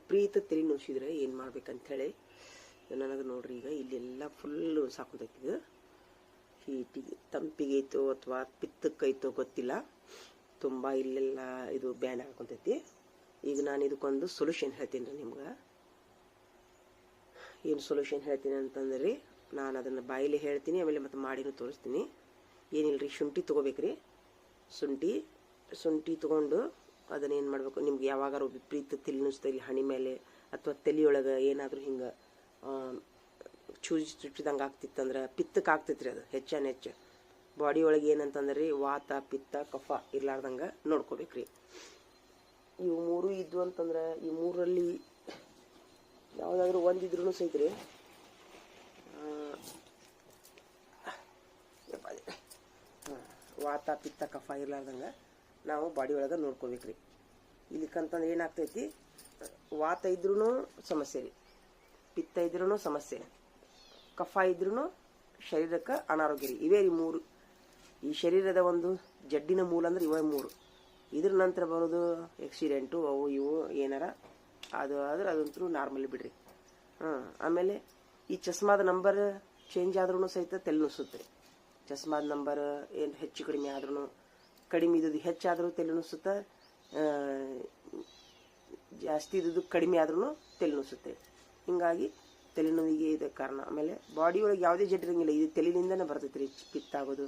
ವಿಪರೀತ ತಲೆ ನುಸಿದ್ರೆ ಏನು ಮಾಡ್ಬೇಕಂಥೇಳಿ ನನಗೆ ನೋಡ್ರಿ. ಈಗ ಇಲ್ಲೆಲ್ಲ ಫುಲ್ಲು ಸಾಕುತೈತಿ. ಇದು ಹೀಟಿಗೆ ತಂಪಿಗೆ ಐತೋ ಅಥವಾ ಪಿತ್ತಕ್ಕೈತೋ ಗೊತ್ತಿಲ್ಲ, ತುಂಬ ಇಲ್ಲೆಲ್ಲ ಇದು ಬ್ಯಾಂಡ್ ಹಾಕೊಂತೈತಿ. ಈಗ ನಾನು ಇದಕ್ಕೊಂದು ಸೊಲ್ಯೂಷನ್ ಹೇಳ್ತೀನಿ ರೀ ನಿಮ್ಗೆ. ಏನು ಸೊಲ್ಯೂಷನ್ ಹೇಳ್ತೀನಿ ಅಂತಂದ್ರೆ ನಾನು ಅದನ್ನು ಬಾಯಿಲಿ ಹೇಳ್ತೀನಿ, ಆಮೇಲೆ ಮತ್ತೆ ಮಾಡಿನೂ ತೋರಿಸ್ತೀನಿ. ಏನಿಲ್ಲರಿ, ಶುಂಠಿ ತೊಗೋಬೇಕ್ರಿ. ಶುಂಠಿ ತೊಗೊಂಡು ಅದನ್ನೇನು ಮಾಡಬೇಕು, ನಿಮ್ಗೆ ಯಾವಾಗಾರು ವಿಪರೀತ ತಲೆ ನುಸ್ತಾ ಇಲ್ಲಿ ಹಣಿ ಮೇಲೆ ಅಥವಾ ತಲೆಯೊಳಗೆ ಏನಾದರೂ ಹಿಂಗೆ ಚುಚ್ಚಿದಂಗೆ ಆಗ್ತಿತ್ತಂದ್ರೆ ಪಿತ್ತಕ್ಕೆ ಆಗ್ತೈತ್ರಿ. ಅದು ಹೆಚ್ಚು ಬಾಡಿ ಒಳಗೆ ಏನಂತಂದ್ರೆ ವಾತ ಪಿತ್ತ ಕಫ ಇರ್ಲಾರ್ದಂಗೆ ನೋಡ್ಕೋಬೇಕ್ರಿ. ಇವು ಮೂರು ಇದ್ವು ಅಂತಂದ್ರೆ ಈ ಮೂರಲ್ಲಿ ಯಾವುದಾದ್ರೂ ಒಂದಿದ್ರೂ ಸಹಿತ್ರಿ ವಾತ ಪಿತ್ತ ಕಫ ಇರ್ಲಾರ್ದಂಗೆ ನಾವು ಬಾಡಿ ಒಳಗೆ ನೋಡ್ಕೋಬೇಕ್ರಿ. ಇಲ್ಲಿಕಂತಂದ್ರೆ ಏನಾಗ್ತೈತಿ, ವಾತ ಇದ್ರೂ ಸಮಸ್ಯೆ ರೀ, ಪಿತ್ತ ಇದ್ರೂ ಸಮಸ್ಯೆ, ಕಫ ಇದ್ರೂ ಶರೀರಕ್ಕೆ ಅನಾರೋಗ್ಯ ರೀ. ಇವೇ ರೀ ಮೂರು. ಈ ಶರೀರದ ಒಂದು ಜಡ್ಡಿನ ಮೂಲ ಅಂದ್ರೆ ಇವೇ ಮೂರು. ಇದ್ರ ನಂತರ ಬರೋದು ಆಕ್ಸಿಡೆಂಟು ಅವು ಇವು ಏನಾರ ಅದು ಆದ್ರೆ ಅದಂತೂ ನಾರ್ಮಲಿ ಬಿಡ್ರಿ. ಆಮೇಲೆ ಈ ಚಸ್ಮಾದ ನಂಬರ್ ಚೇಂಜ್ ಆದ್ರೂ ಸಹಿತ ತಲೆ ನುಸುತ್ತೆ. ಚಸ್ಮಾದ ನಂಬರ್ ಏನು ಹೆಚ್ಚು ಕಡಿಮೆ ಆದ್ರೂ, ಕಡಿಮೆ ಇದ್ದು ಹೆಚ್ಚಾದರೂ ತಲೆ ನುಸುತ್ತೆ, ಜಾಸ್ತಿ ಇದ್ದು ಕಡಿಮೆ ಆದ್ರೂ ತಲೆ ನುಸುತ್ತೆ. ಹಿಂಗಾಗಿ ತಲೆನೋವಿಗೆ ಇದು ಕಾರಣ. ಆಮೇಲೆ ಬಾಡಿ ಒಳಗೆ ಯಾವುದೇ ಜಡ್ಡಿರಂಗಿಲ್ಲ, ಇದು ತಲೆಯಿಂದನೇ ಬರ್ತೈತೆ ರೀ. ಪಿತ್ತ ಆಗೋದು,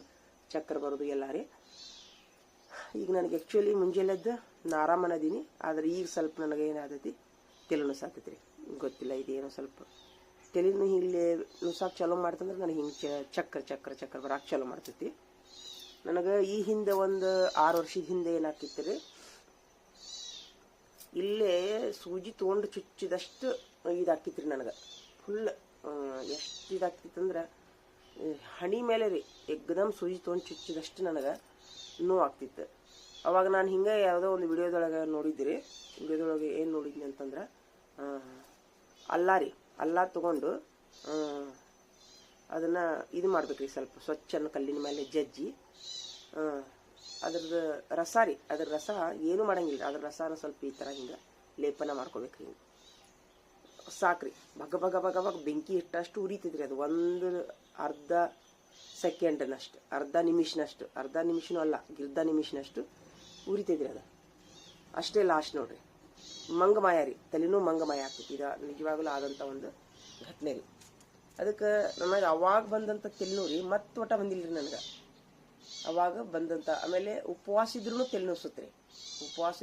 ಚಕ್ರ ಬರೋದು ಎಲ್ಲ ರೀ. ಈಗ ನನಗೆ ಆ್ಯಕ್ಚುಲಿ ಮುಂಜಾನೆದ್ದು ನಾ ಆರಾಮನದೀನಿ, ಆದರೆ ಈಗ ಸ್ವಲ್ಪ ನನಗೆ ಏನಾದೈತಿ ತಲೆ ನುಸಾತೈತಿ ರೀ. ಗೊತ್ತಿಲ್ಲ ಇದೇನೋ ಸ್ವಲ್ಪ ತಲೆನೂ ಇಲ್ಲಿ ನುಸಾಕ್ ಚಾಲೂ ಮಾಡ್ತಂದ್ರೆ ನನಗೆ ಹಿಂಗೆ ಚಕ್ರ ಬರಾಕ್ ಚಾಲೂ ಮಾಡ್ತೈತಿ. ನನಗೆ ಈ ಹಿಂದೆ ಒಂದು 6 ವರ್ಷದ ಹಿಂದೆ ಏನಾಗ್ತಿತ್ತು ರೀ, ಇಲ್ಲೇ ಸೂಜಿ ತೊಗೊಂಡು ಚುಚ್ಚಿದಷ್ಟು ಇದಾಕಿತ್ತು ರೀ ನನಗೆ. ಫುಲ್ ಎಷ್ಟು ಇದಾಗ್ತಿತ್ತಂದ್ರೆ ಹಣಿ ಮೇಲೆ ರೀ ಎಕ್ದಮ್ ಸೂಜಿ ತೊಗೊಂಡು ಚುಚ್ಚಿದಷ್ಟು ನನಗೆ ನೋವು ಆಗ್ತಿತ್ತು. ಅವಾಗ ನಾನು ಹಿಂಗೆ ಯಾವುದೋ ಒಂದು ವಿಡಿಯೋದೊಳಗೆ ನೋಡಿದ್ರಿ. ವಿಡಿಯೋದೊಳಗೆ ಏನು ನೋಡಿದ್ನಿ ಅಂತಂದ್ರೆ ಅಲ್ಲ ತೊಗೊಂಡು ಅದನ್ನು ಇದು ಮಾಡ್ಬೇಕ್ರಿ, ಸ್ವಲ್ಪ ಸ್ವಚ್ಛನ ಕಲ್ಲಿನ ಮೇಲೆ ಜಜ್ಜಿ ಅದ್ರದ್ದು ರಸ ರೀ, ಅದ್ರ ರಸ ಏನು ಮಾಡಂಗಿಲ್ಲ, ಅದ್ರ ರಸನ ಸ್ವಲ್ಪ ಈ ಥರ ಹಿಂಗೆ ಲೇಪನ ಮಾಡ್ಕೋಬೇಕ್ರಿ. ಹಿಂಗೆ ಸಾಕ್ರಿ, ಬಗ ಬೆಂಕಿ ಇಟ್ಟಷ್ಟು ಉರಿತೈತ್ರಿ. ಅದು ಒಂದು ಅರ್ಧ ಸೆಕೆಂಡ್ನಷ್ಟು, ಅರ್ಧ ನಿಮಿಷನೂ ಅಲ್ಲ, ಅರ್ಧ ನಿಮಿಷನಷ್ಟು ಉರಿತೈತ್ರಿ. ಅದು ಅಷ್ಟೇ ಲಾಸ್ಟ್ ನೋಡ್ರಿ. ಮಂಗಮಾಯ ರೀ, ತಲೆನೂ ಮಂಗಮಾಯ ಆಗ್ತೈತಿ. ಇದು ನಿಜವಾಗ್ಲೂ ಆದಂಥ ಒಂದು ಘಟನೆ ರೀ. ಅದಕ್ಕೆ ನನಗೆ ಅವಾಗ ಬಂದಂಥ ತಲೆನೂ ರೀ ಮತ್ತೆ ಒಟ್ಟ ಬಂದಿಲ್ಲ ರೀ ನನಗೆ. ಅವಾಗ ಬಂದಂಥ, ಆಮೇಲೆ ಉಪವಾಸ ಇದ್ರೂ ತಲೆ ನುಸುತ್ತೆ ರೀ. ಉಪವಾಸ